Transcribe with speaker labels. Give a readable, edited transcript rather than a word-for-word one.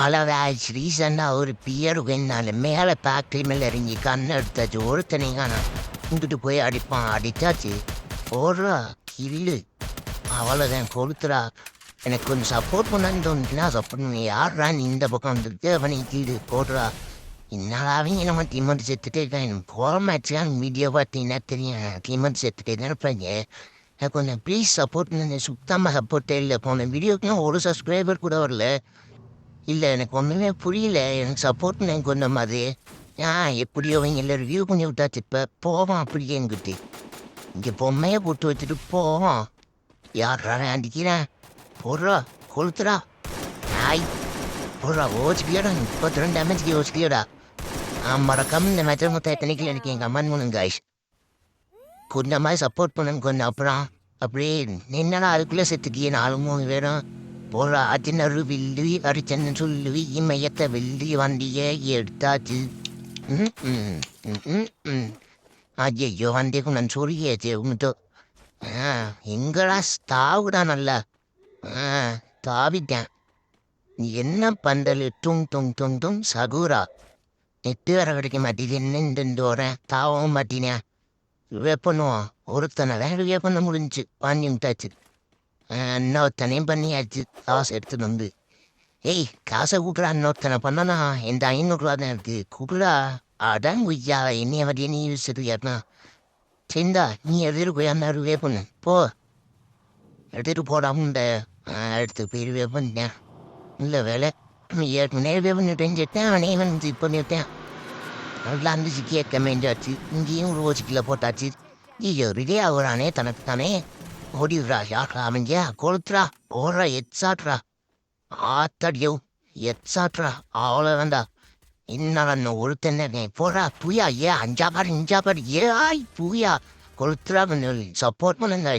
Speaker 1: அளவாச்சு ரீசெண்டாக ஒரு பியருக்கு என்னால் மேலே ஃபேக்ட்ரி மேலே இறங்கி கண்ணை எடுத்தாச்சு ஒருத்தனையும் காணோம். இங்கிட்டு போய் அடிப்பான், அடித்தாச்சு போடுறா கில்லு அவ்வளோதான் கொளுத்துறா. எனக்கு கொஞ்சம் சப்போர்ட் பண்ணான்னு தோணுச்சுன்னா சப்போர்ட் பண்ணி யார்றா நீ இந்த பக்கம் வந்துருக்கு அவனை கீழே போடுறா. என்னடாவே நம்ம டீமெண்ட் செத்துட்டே இருக்கான். எனக்கு போகிற மேட்ச்லாம் வீடியோ பார்த்தீங்கன்னா தெரியும் டீமெண்ட் செத்துட்டே தான் இருப்பாங்க. எனக்கு கொஞ்சம் ப்ளீஸ் சப்போர்ட் பண்ணி சுத்தமாக சப்போர்ட்டே இல்லை. போன வீடியோக்கெலாம் ஒரு சப்ஸ்கிரைபர் கூட வரல. இல்லை எனக்கு ஒன்றுமே புரியல. எனக்கு சப்போர்ட் பண்ண கொஞ்சம் மாதிரி எப்படியோ அவங்க இல்லை ரிவ்யூ பண்ணி விட்டாச்சு. இப்போ போவான் அப்படியே எங்கிட்டு இங்கே பொம்மையை போட்டு வச்சுட்டு போவான். யாரா அடிக்கிறேன் போடுறா கொளுத்துறா ஆய் போடுறா ஓச்சிக்கியோடா 32 டேமேஜ்க்கு யோசிக்கியோடா. மறக்காம இந்த மேட்சை மொத்தம் எத்தனைக்கு எனக்கு எங்கள் அம்மா பண்ணுங்க காய்ஸ். கொஞ்சம் மாதிரி சப்போர்ட் பண்ணுங்க கொஞ்சம். அப்புறம் அப்படியே என்னடா அதுக்குள்ளே செத்துக்கிய 4-3 பேரும் போடுறா. அத்தினரு வில்லி அரிச்சன்னு சொல்லுவி இமையத்தை வெள்ளி வண்டியை எடுத்தாச்சு. ஐயோ வண்டிக்கு நான் சொல்லியாச்சு உங்கள்கிட்ட. எங்கடா தாவுடா நல்லா தாவிட்டேன். என்ன பந்தல் டும் டும் டும் டும் சகுரா நெட்டு வர கிடைக்க மாட்டேது. என்ன வரேன் தாவும் மாட்டினேன். பண்ணுவோம் ஒருத்தனை வேலையே பண்ண முடிஞ்சு பண்ணி விட்டாச்சு. இன்னொருத்தனையும் பண்ணியாச்சு காசு எடுத்துட்டு வந்து. ஏய் காசை கூப்பிடா இன்னொருத்தனை பண்ணனா எந்த 500 தான் இருக்கு கூப்பிடா. அதான் குய்யா என்னைய வட்டியை நீ சரியாருனா சரிந்தா நீ எடுத்துட்டு போய் அந்த வே பண்ணு போ. எடுத்துகிட்டு போடாமல் இந்த எடுத்து போய் வே பண்ணிட்டேன். இல்லை வேலை ஏற்கனவே வே பண்ணிட்டேன்னு சொல்லிட்டேன். அவனே வந்து இப்போ பண்ணிவிட்டேன். நல்லா இருந்துச்சு கேட்க மேஞ்சாச்சு. இங்கேயும் ரோஜிக்கில் போட்டாச்சு. ஐயோ ரெடி ஆகுறானே தனக்கு தானே ஓடிடுறா. யாரா அவங்க கொளுத்துறா ஓடுறா எச்சாட்றா ஆத்தாடியோ எச்சாட்றா அவ்வளோ வேண்டா. இன்னும் ஒருத்தனை போடுறா பூயா 5 பாடு 5 பாடு ஆய் பூயா கொளுத்துறா சப்போர்ட் பண்ணுங்க.